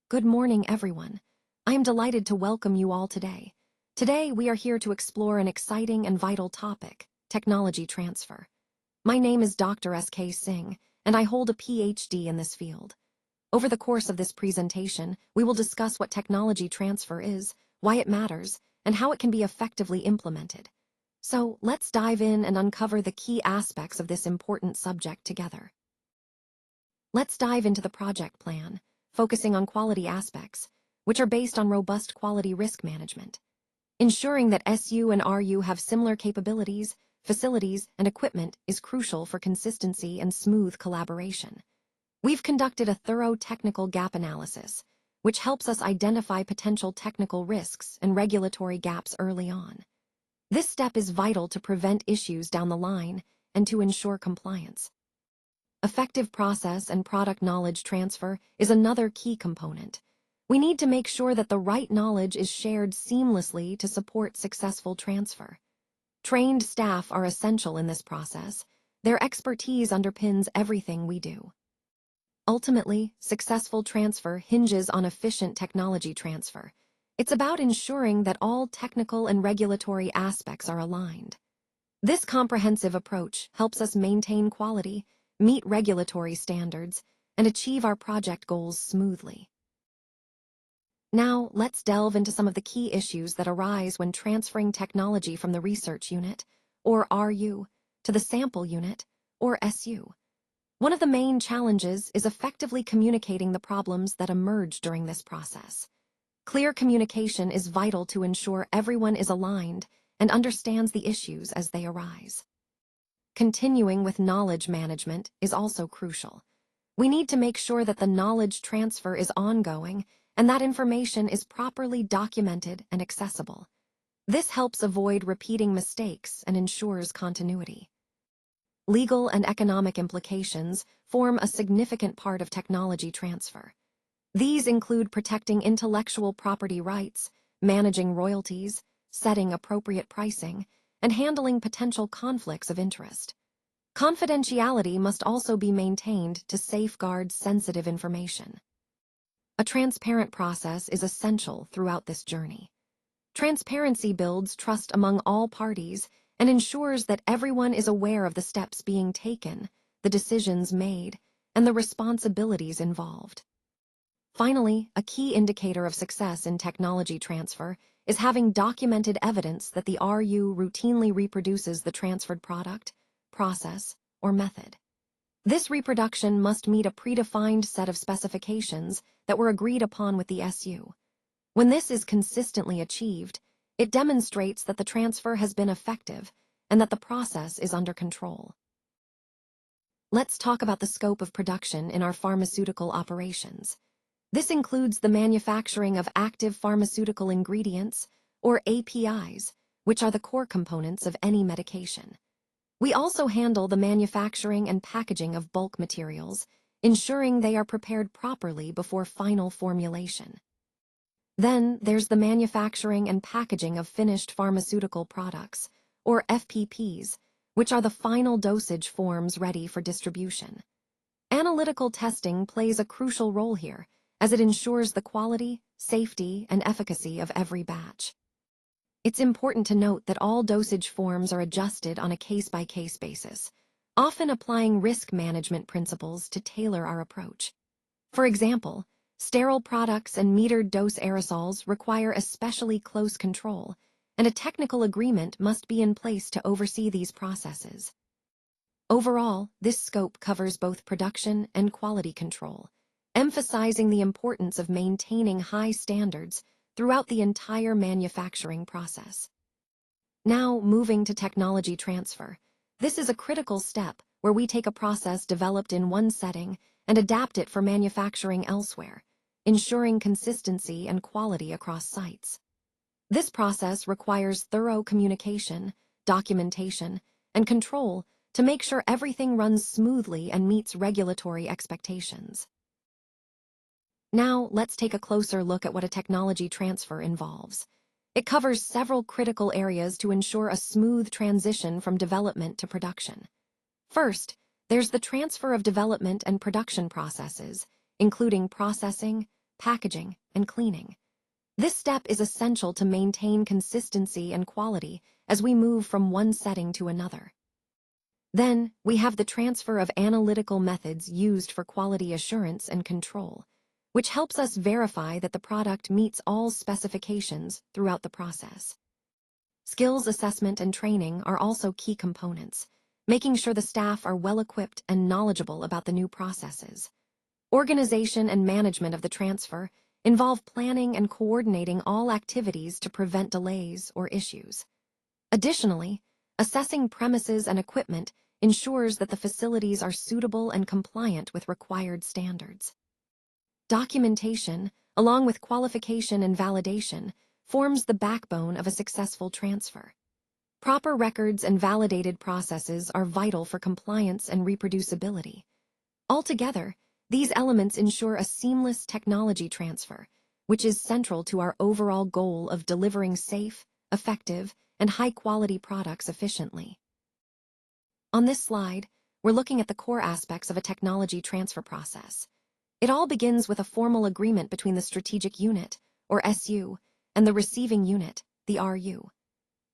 Good morning, everyone. I am delighted to welcome you all today. Today, we are here to explore an exciting and vital topic, technology transfer. My name is Dr. S.K. Singh, and I hold a PhD in this field. Over the course of this presentation, we will discuss what technology transfer is, why it matters, and how it can be effectively implemented. So, let's dive in and uncover the key aspects of this important subject together. Let's dive into the project plan, focusing on quality aspects, which are based on robust quality risk management. Ensuring that SU and RU have similar capabilities, facilities, and equipment is crucial for consistency and smooth collaboration. We've conducted a thorough technical gap analysis, which helps us identify potential technical risks and regulatory gaps early on. This step is vital to prevent issues down the line and to ensure compliance. Effective process and product knowledge transfer is another key component. We need to make sure that the right knowledge is shared seamlessly to support successful transfer. Trained staff are essential in this process. Their expertise underpins everything we do. Ultimately, successful transfer hinges on efficient technology transfer. It's about ensuring that all technical and regulatory aspects are aligned. This comprehensive approach helps us maintain quality, meet regulatory standards, and achieve our project goals smoothly. Now, let's delve into some of the key issues that arise when transferring technology from the research unit, or RU, to the sample unit, or SU. One of the main challenges is effectively communicating the problems that emerge during this process. Clear communication is vital to ensure everyone is aligned and understands the issues as they arise. Continuing with knowledge management is also crucial. We need to make sure that the knowledge transfer is ongoing and that information is properly documented and accessible. This helps avoid repeating mistakes and ensures continuity. Legal and economic implications form a significant part of technology transfer. These include protecting intellectual property rights, managing royalties, setting appropriate pricing, and handling potential conflicts of interest. Confidentiality must also be maintained to safeguard sensitive information. A transparent process is essential throughout this journey. Transparency builds trust among all parties and ensures that everyone is aware of the steps being taken, the decisions made, and the responsibilities involved. Finally, a key indicator of success in technology transfer is having documented evidence that the RU routinely reproduces the transferred product, process, or method. This reproduction must meet a predefined set of specifications that were agreed upon with the SU. When this is consistently achieved, it demonstrates that the transfer has been effective and that the process is under control. Let's talk about the scope of production in our pharmaceutical operations. This includes the manufacturing of active pharmaceutical ingredients, or APIs, which are the core components of any medication. We also handle the manufacturing and packaging of bulk materials, ensuring they are prepared properly before final formulation. Then there's the manufacturing and packaging of finished pharmaceutical products, or FPPs, which are the final dosage forms ready for distribution. Analytical testing plays a crucial role here, as it ensures the quality, safety, and efficacy of every batch. It's important to note that all dosage forms are adjusted on a case-by-case basis, often applying risk management principles to tailor our approach. For example, sterile products and metered dose aerosols require especially close control, and a technical agreement must be in place to oversee these processes. Overall, this scope covers both production and quality control, emphasizing the importance of maintaining high standards throughout the entire manufacturing process. Now, moving to technology transfer. This is a critical step where we take a process developed in one setting and adapt it for manufacturing elsewhere, ensuring consistency and quality across sites. This process requires thorough communication, documentation, and control to make sure everything runs smoothly and meets regulatory expectations. Now, let's take a closer look at what a technology transfer involves. It covers several critical areas to ensure a smooth transition from development to production. First, there's the transfer of development and production processes, including processing, packaging, and cleaning. This step is essential to maintain consistency and quality as we move from one setting to another. Then, we have the transfer of analytical methods used for quality assurance and control, which helps us verify that the product meets all specifications throughout the process. Skills assessment and training are also key components, making sure the staff are well-equipped and knowledgeable about the new processes. Organization and management of the transfer involve planning and coordinating all activities to prevent delays or issues. Additionally, assessing premises and equipment ensures that the facilities are suitable and compliant with required standards. Documentation, along with qualification and validation, forms the backbone of a successful transfer. Proper records and validated processes are vital for compliance and reproducibility. Altogether, these elements ensure a seamless technology transfer, which is central to our overall goal of delivering safe, effective, and high-quality products efficiently. On this slide, we're looking at the core aspects of a technology transfer process. It all begins with a formal agreement between the strategic unit, or SU, and the receiving unit, the RU.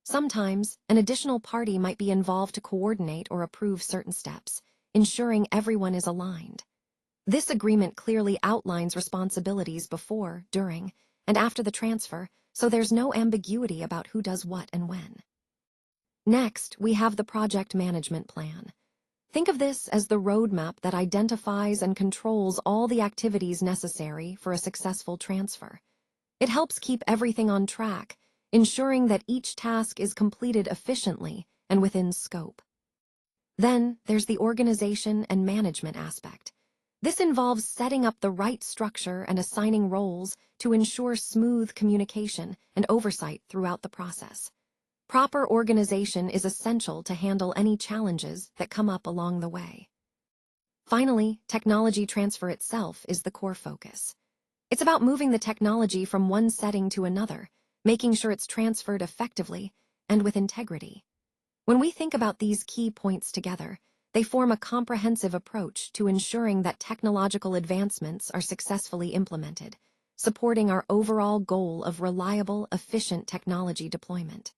Sometimes, an additional party might be involved to coordinate or approve certain steps, ensuring everyone is aligned. This agreement clearly outlines responsibilities before, during, and after the transfer, so there's no ambiguity about who does what and when. Next, we have the project management plan. Think of this as the roadmap that identifies and controls all the activities necessary for a successful transfer. It helps keep everything on track, ensuring that each task is completed efficiently and within scope. Then, there's the organization and management aspect. This involves setting up the right structure and assigning roles to ensure smooth communication and oversight throughout the process. Proper organization is essential to handle any challenges that come up along the way. Finally, technology transfer itself is the core focus. It's about moving the technology from one setting to another, making sure it's transferred effectively and with integrity. When we think about these key points together, they form a comprehensive approach to ensuring that technological advancements are successfully implemented, supporting our overall goal of reliable, efficient technology deployment.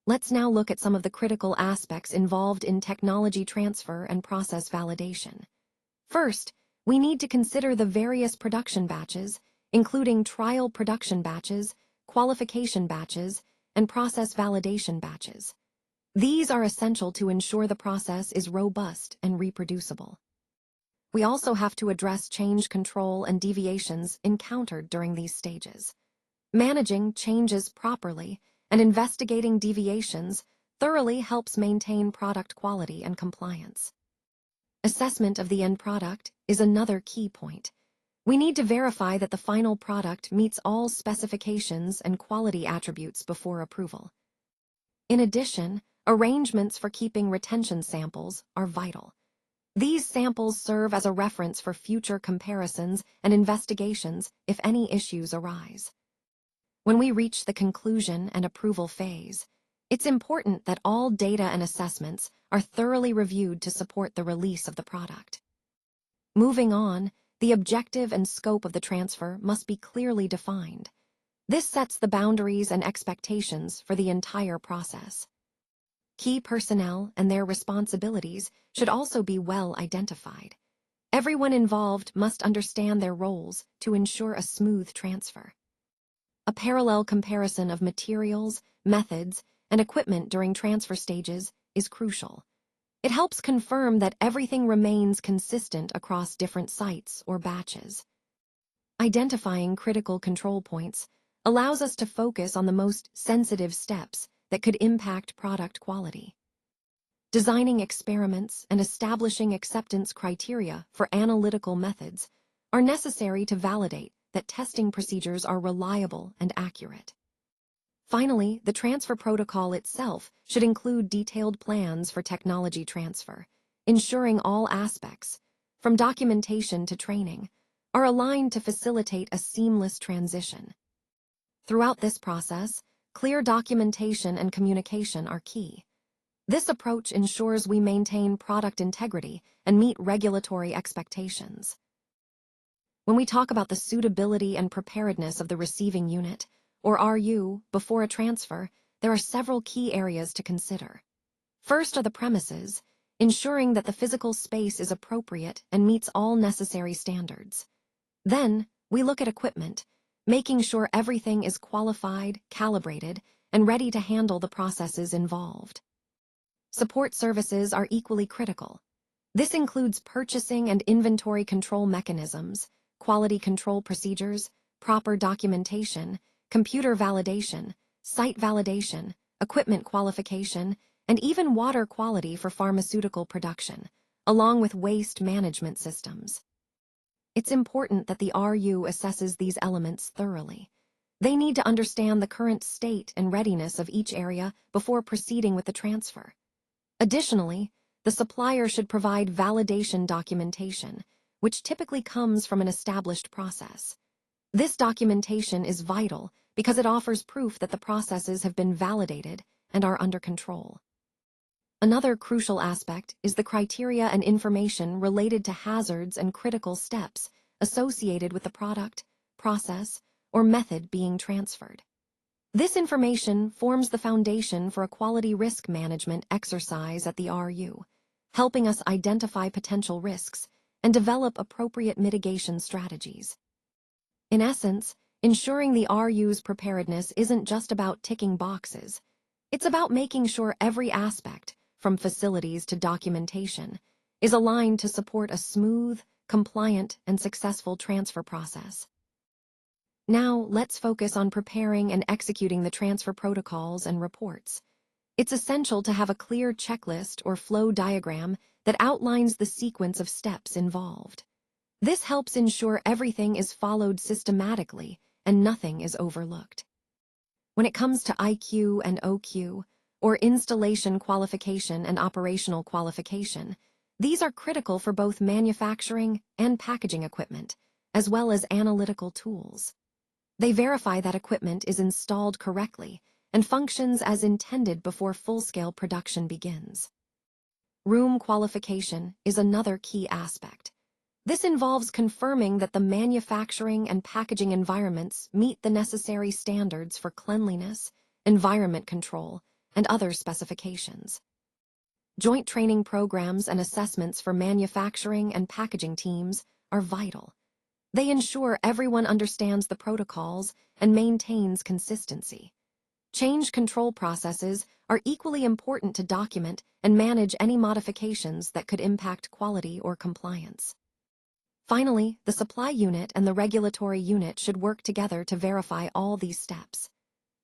Let's now look at some of the critical aspects involved in technology transfer and process validation. First, we need to consider the various production batches, including trial production batches, qualification batches, and process validation batches. These are essential to ensure the process is robust and reproducible. We also have to address change control and deviations encountered during these stages. Managing changes properly and investigating deviations thoroughly helps maintain product quality and compliance. Assessment of the end product is another key point. We need to verify that the final product meets all specifications and quality attributes before approval. In addition, arrangements for keeping retention samples are vital. These samples serve as a reference for future comparisons and investigations if any issues arise. When we reach the conclusion and approval phase, it's important that all data and assessments are thoroughly reviewed to support the release of the product. Moving on, the objective and scope of the transfer must be clearly defined. This sets the boundaries and expectations for the entire process. Key personnel and their responsibilities should also be well identified. Everyone involved must understand their roles to ensure a smooth transfer. A parallel comparison of materials, methods, and equipment during transfer stages is crucial. It helps confirm that everything remains consistent across different sites or batches. Identifying critical control points allows us to focus on the most sensitive steps that could impact product quality. Designing experiments and establishing acceptance criteria for analytical methods are necessary to validate that testing procedures are reliable and accurate. Finally, the transfer protocol itself should include detailed plans for technology transfer, ensuring all aspects, from documentation to training, are aligned to facilitate a seamless transition. Throughout this process, clear documentation and communication are key. This approach ensures we maintain product integrity and meet regulatory expectations. When we talk about the suitability and preparedness of the receiving unit, or RU, before a transfer, there are several key areas to consider. First are the premises, ensuring that the physical space is appropriate and meets all necessary standards. Then, we look at equipment, making sure everything is qualified, calibrated, and ready to handle the processes involved. Support services are equally critical. This includes purchasing and inventory control mechanisms, quality control procedures, proper documentation, computer validation, site validation, equipment qualification, and even water quality for pharmaceutical production, along with waste management systems. It's important that the RU assesses these elements thoroughly. They need to understand the current state and readiness of each area before proceeding with the transfer. Additionally, the supplier should provide validation documentation, which typically comes from an established process. This documentation is vital because it offers proof that the processes have been validated and are under control. Another crucial aspect is the criteria and information related to hazards and critical steps associated with the product, process, or method being transferred. This information forms the foundation for a quality risk management exercise at the RU, helping us identify potential risks and develop appropriate mitigation strategies. In essence, ensuring the RU's preparedness isn't just about ticking boxes. It's about making sure every aspect, from facilities to documentation, is aligned to support a smooth, compliant, and successful transfer process. Now, let's focus on preparing and executing the transfer protocols and reports. It's essential to have a clear checklist or flow diagram that outlines the sequence of steps involved. This helps ensure everything is followed systematically and nothing is overlooked. When it comes to IQ and OQ, or installation qualification and operational qualification, these are critical for both manufacturing and packaging equipment, as well as analytical tools. They verify that equipment is installed correctly and functions as intended before full-scale production begins. Room qualification is another key aspect. This involves confirming that the manufacturing and packaging environments meet the necessary standards for cleanliness, environment control, and other specifications. Joint training programs and assessments for manufacturing and packaging teams are vital. They ensure everyone understands the protocols and maintains consistency. Change control processes are equally important to document and manage any modifications that could impact quality or compliance. Finally, the supply unit and the regulatory unit should work together to verify all these steps.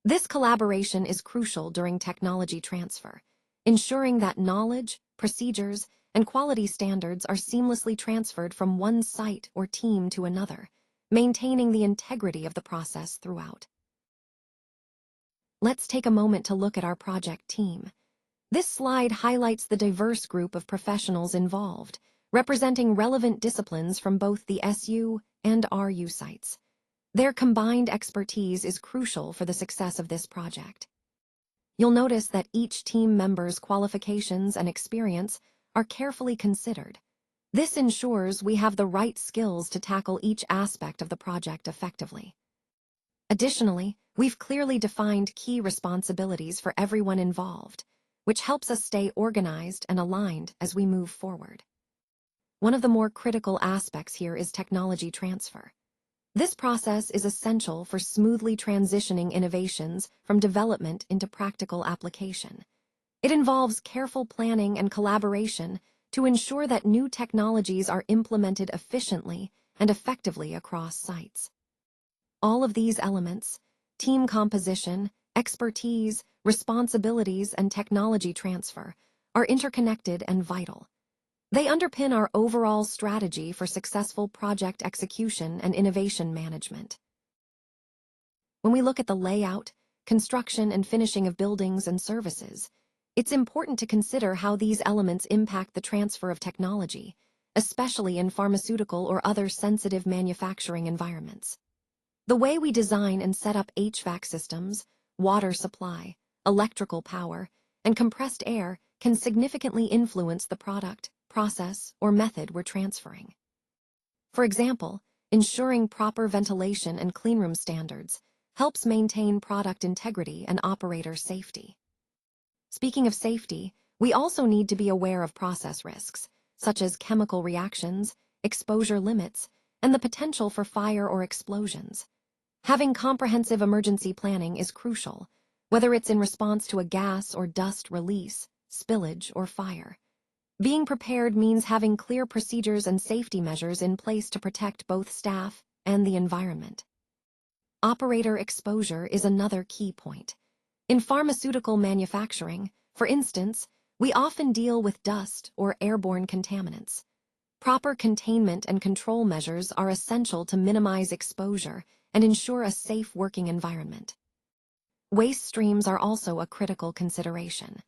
This collaboration is crucial during technology transfer, ensuring that knowledge, procedures, and quality standards are seamlessly transferred from one site or team to another, maintaining the integrity of the process throughout. Let's take a moment to look at our project team. This slide highlights the diverse group of professionals involved, representing relevant disciplines from both the SU and RU sites. Their combined expertise is crucial for the success of this project. You'll notice that each team member's qualifications and experience are carefully considered. This ensures we have the right skills to tackle each aspect of the project effectively. Additionally, we've clearly defined key responsibilities for everyone involved, which helps us stay organized and aligned as we move forward. One of the more critical aspects here is technology transfer. This process is essential for smoothly transitioning innovations from development into practical application. It involves careful planning and collaboration to ensure that new technologies are implemented efficiently and effectively across sites. All of these elements, team composition, expertise, responsibilities, and technology transfer, are interconnected and vital. They underpin our overall strategy for successful project execution and innovation management. When we look at the layout, construction, and finishing of buildings and services, it's important to consider how these elements impact the transfer of technology, especially in pharmaceutical or other sensitive manufacturing environments. The way we design and set up HVAC systems, water supply, electrical power, and compressed air can significantly influence the product, process, or method we're transferring. For example, Ensuring proper ventilation and cleanroom standards helps maintain product integrity and operator safety. Speaking of safety, we also need to be aware of process risks, such as chemical reactions, exposure limits, and the potential for fire or explosions. Having comprehensive emergency planning is crucial, whether it's in response to a gas or dust release, spillage, or fire. Being prepared means having clear procedures and safety measures in place to protect both staff and the environment. Operator exposure is another key point. In pharmaceutical manufacturing, for instance, we often deal with dust or airborne contaminants. Proper containment and control measures are essential to minimize exposure and ensure a safe working environment. Waste streams are also a critical consideration.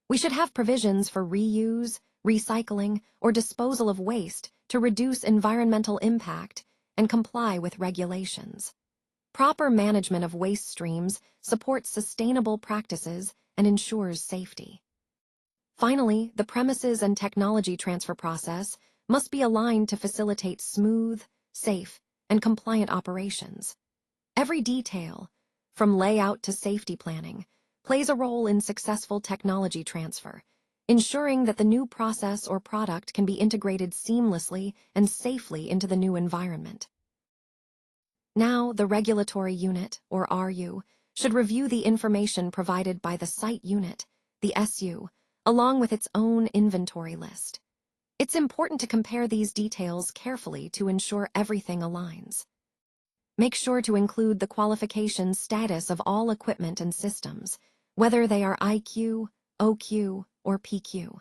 We should have provisions for reuse, recycling, or disposal of waste to reduce environmental impact and comply with regulations. Proper management of waste streams supports sustainable practices and ensures safety. Finally, the premises and technology transfer process must be aligned to facilitate smooth, safe, and compliant operations. Every detail, from layout to safety planning, plays a role in successful technology transfer, ensuring that the new process or product can be integrated seamlessly and safely into the new environment. Now, the regulatory unit, or RU, should review the information provided by the site unit, the SU, along with its own inventory list. It's important to compare these details carefully to ensure everything aligns. Make sure to include the qualification status of all equipment and systems, whether they are IQ, OQ, or PQ.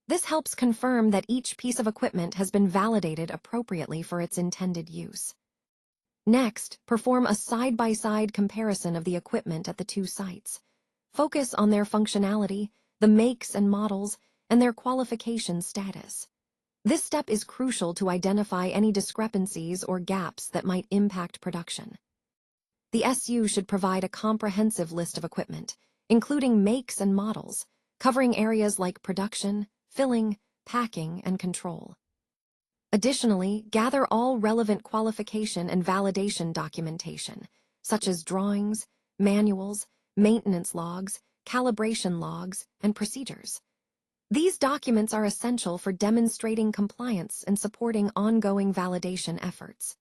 This helps confirm that each piece of equipment has been validated appropriately for its intended use. Next, perform a side-by-side comparison of the equipment at the two sites. Focus on their functionality, the makes and models, and their qualification status. This step is crucial to identify any discrepancies or gaps that might impact production. The SU should provide a comprehensive list of equipment, including makes and models, covering areas like production, filling, packing, and control. Additionally, gather all relevant qualification and validation documentation, such as drawings, manuals, maintenance logs, calibration logs, and procedures. These documents are essential for demonstrating compliance and supporting ongoing validation efforts.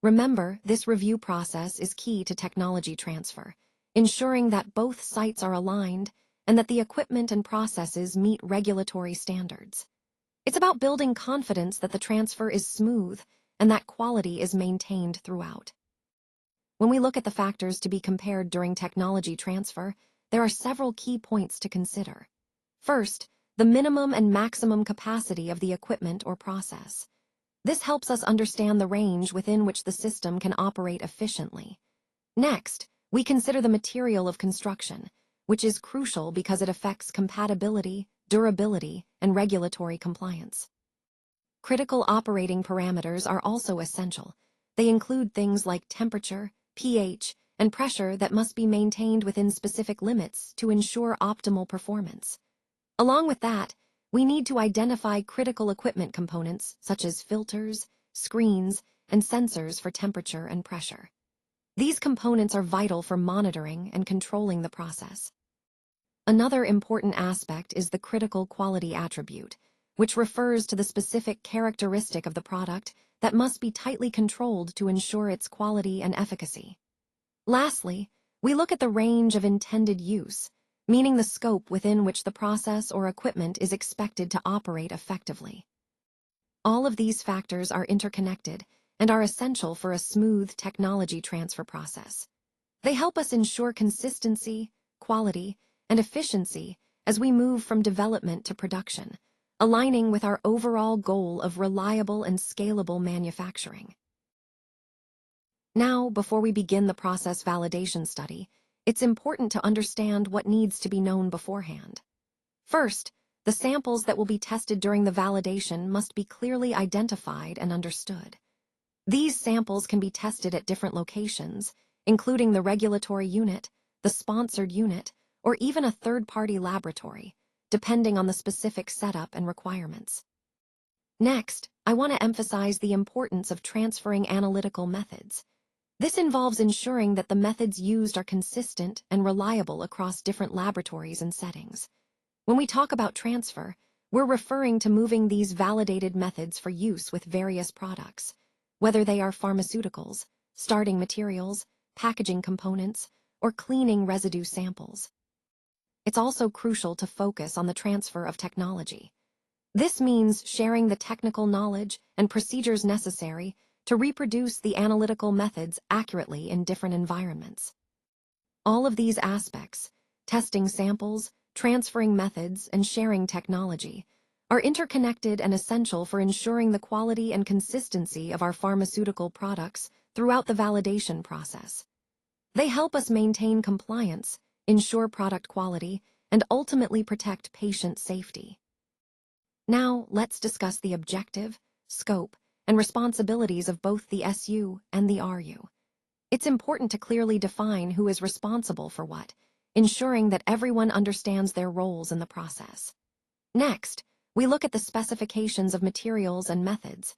Remember, this review process is key to technology transfer, ensuring that both sites are aligned and that the equipment and processes meet regulatory standards. It's about building confidence that the transfer is smooth and that quality is maintained throughout. When we look at the factors to be compared during technology transfer, there are several key points to consider. First, the minimum and maximum capacity of the equipment or process. This helps us understand the range within which the system can operate efficiently. Next, we consider the material of construction, which is crucial because it affects compatibility, durability, and regulatory compliance. Critical operating parameters are also essential. They include things like temperature, pH, and pressure that must be maintained within specific limits to ensure optimal performance. Along with that, we need to identify critical equipment components such as filters, screens, and sensors for temperature and pressure. These components are vital for monitoring and controlling the process. Another important aspect is the critical quality attribute, which refers to the specific characteristic of the product that must be tightly controlled to ensure its quality and efficacy. Lastly, we look at the range of intended use, meaning the scope within which the process or equipment is expected to operate effectively. All of these factors are interconnected and are essential for a smooth technology transfer process. They help us ensure consistency, quality, and efficiency as we move from development to production, aligning with our overall goal of reliable and scalable manufacturing. Now, before we begin the process validation study, it's important to understand what needs to be known beforehand. First, the samples that will be tested during the validation must be clearly identified and understood. These samples can be tested at different locations, including the regulatory unit, the sponsored unit, or even a third-party laboratory, depending on the specific setup and requirements. Next, I want to emphasize the importance of transferring analytical methods. This involves ensuring that the methods used are consistent and reliable across different laboratories and settings. When we talk about transfer, we're referring to moving these validated methods for use with various products, whether they are pharmaceuticals, starting materials, packaging components, or cleaning residue samples. It's also crucial to focus on the transfer of technology. This means sharing the technical knowledge and procedures necessary to reproduce the analytical methods accurately in different environments. All of these aspects, testing samples, transferring methods, and sharing technology, are interconnected and essential for ensuring the quality and consistency of our pharmaceutical products throughout the validation process. They help us maintain compliance, ensure product quality, and ultimately protect patient safety. Now, let's discuss the objective, scope, and responsibilities of both the SU and the RU. It's important to clearly define who is responsible for what, ensuring that everyone understands their roles in the process. Next, we look at the specifications of materials and methods.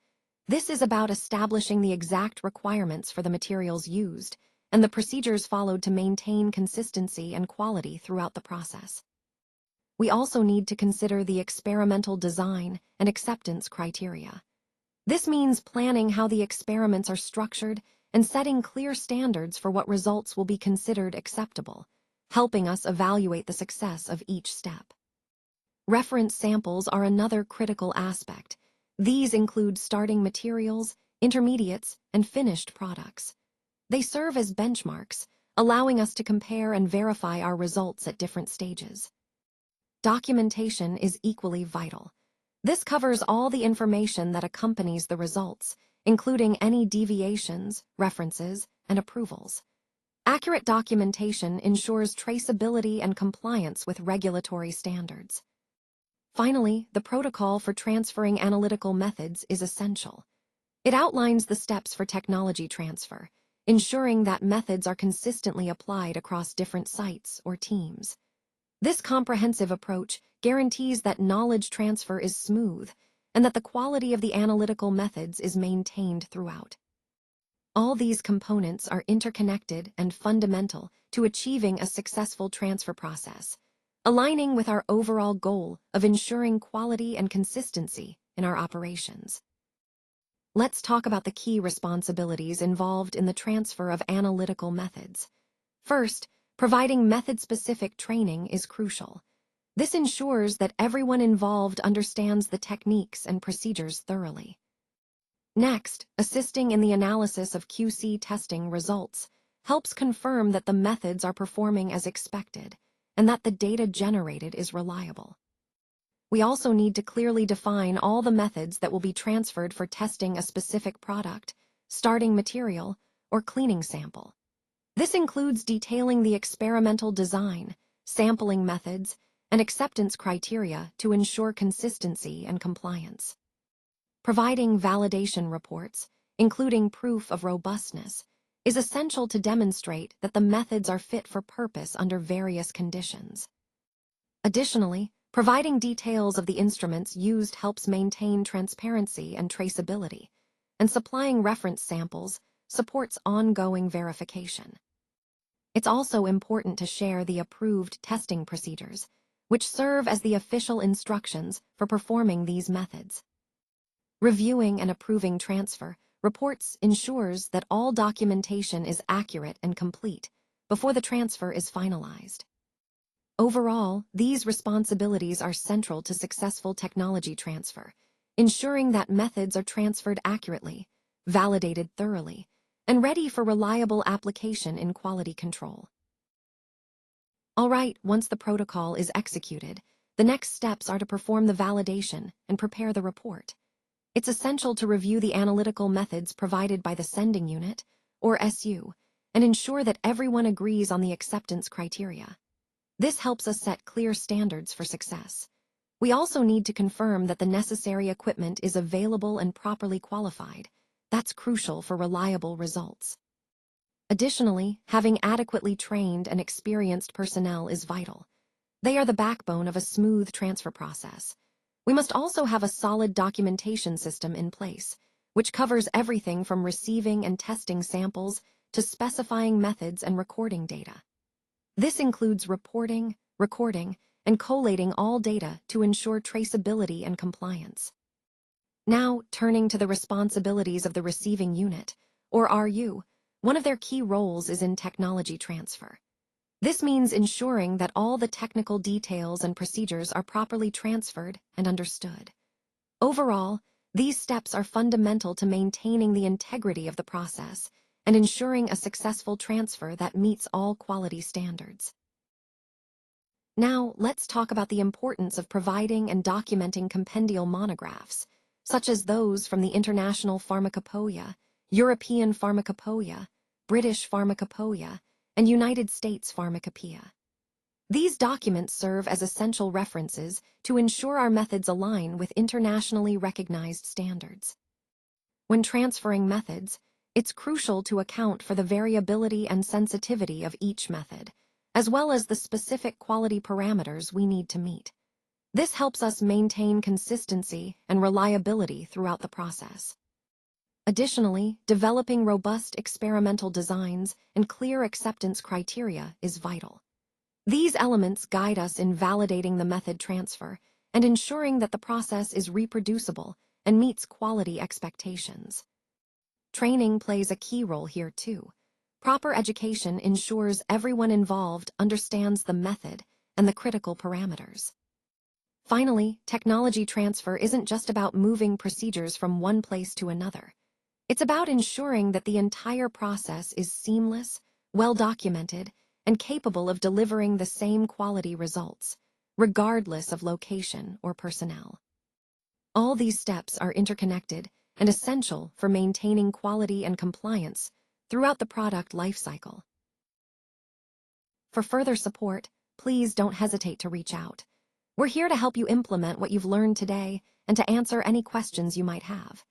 This is about establishing the exact requirements for the materials used and the procedures followed to maintain consistency and quality throughout the process. We also need to consider the experimental design and acceptance criteria. This means planning how the experiments are structured and setting clear standards for what results will be considered acceptable, helping us evaluate the success of each step. Reference samples are another critical aspect. These include starting materials, intermediates, and finished products. They serve as benchmarks, allowing us to compare and verify our results at different stages. Documentation is equally vital. This covers all the information that accompanies the results, including any deviations, references, and approvals. Accurate documentation ensures traceability and compliance with regulatory standards. Finally, the protocol for transferring analytical methods is essential. It outlines the steps for technology transfer, ensuring that methods are consistently applied across different sites or teams. This comprehensive approach guarantees that knowledge transfer is smooth and that the quality of the analytical methods is maintained throughout. All these components are interconnected and fundamental to achieving a successful transfer process, aligning with our overall goal of ensuring quality and consistency in our operations. Let's talk about the key responsibilities involved in the transfer of analytical methods. First, providing method-specific training is crucial. This ensures that everyone involved understands the techniques and procedures thoroughly. Next, assisting in the analysis of QC testing results helps confirm that the methods are performing as expected and that the data generated is reliable. We also need to clearly define all the methods that will be transferred for testing a specific product, starting material, or cleaning sample. This includes detailing the experimental design, sampling methods, and acceptance criteria to ensure consistency and compliance. Providing validation reports, including proof of robustness, is essential to demonstrate that the methods are fit for purpose under various conditions. Additionally, providing details of the instruments used helps maintain transparency and traceability, and supplying reference samples supports ongoing verification. It's also important to share the approved testing procedures, which serve as the official instructions for performing these methods. Reviewing and approving transfer reports ensures that all documentation is accurate and complete before the transfer is finalized. Overall, these responsibilities are central to successful technology transfer, ensuring that methods are transferred accurately, validated thoroughly, and ready for reliable application in quality control. All right, once the protocol is executed, the next steps are to perform the validation and prepare the report. It's essential to review the analytical methods provided by the sending unit, or SU, and ensure that everyone agrees on the acceptance criteria. This helps us set clear standards for success. We also need to confirm that the necessary equipment is available and properly qualified. That's crucial for reliable results. Additionally, having adequately trained and experienced personnel is vital. They are the backbone of a smooth transfer process. We must also have a solid documentation system in place, which covers everything from receiving and testing samples to specifying methods and recording data. This includes reporting, recording, and collating all data to ensure traceability and compliance. Now, turning to the responsibilities of the receiving unit, or RU, one of their key roles is in technology transfer. This means ensuring that all the technical details and procedures are properly transferred and understood. Overall, these steps are fundamental to maintaining the integrity of the process and ensuring a successful transfer that meets all quality standards. Now, let's talk about the importance of providing and documenting compendial monographs, such as those from the International Pharmacopoeia, European Pharmacopoeia, British Pharmacopoeia, and United States Pharmacopoeia. These documents serve as essential references to ensure our methods align with internationally recognized standards. When transferring methods, it's crucial to account for the variability and sensitivity of each method, as well as the specific quality parameters we need to meet. This helps us maintain consistency and reliability throughout the process. Additionally, developing robust experimental designs and clear acceptance criteria is vital. These elements guide us in validating the method transfer and ensuring that the process is reproducible and meets quality expectations. Training plays a key role here too. Proper education ensures everyone involved understands the method and the critical parameters. Finally, technology transfer isn't just about moving procedures from one place to another. It's about ensuring that the entire process is seamless, well-documented, and capable of delivering the same quality results, regardless of location or personnel. All these steps are interconnected and essential for maintaining quality and compliance throughout the product lifecycle. For further support, please don't hesitate to reach out. We're here to help you implement what you've learned today and to answer any questions you might have.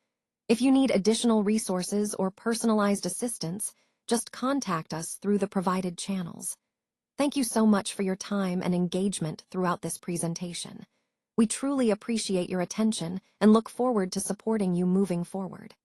If you need additional resources or personalized assistance, just contact us through the provided channels. Thank you so much for your time and engagement throughout this presentation. We truly appreciate your attention and look forward to supporting you moving forward.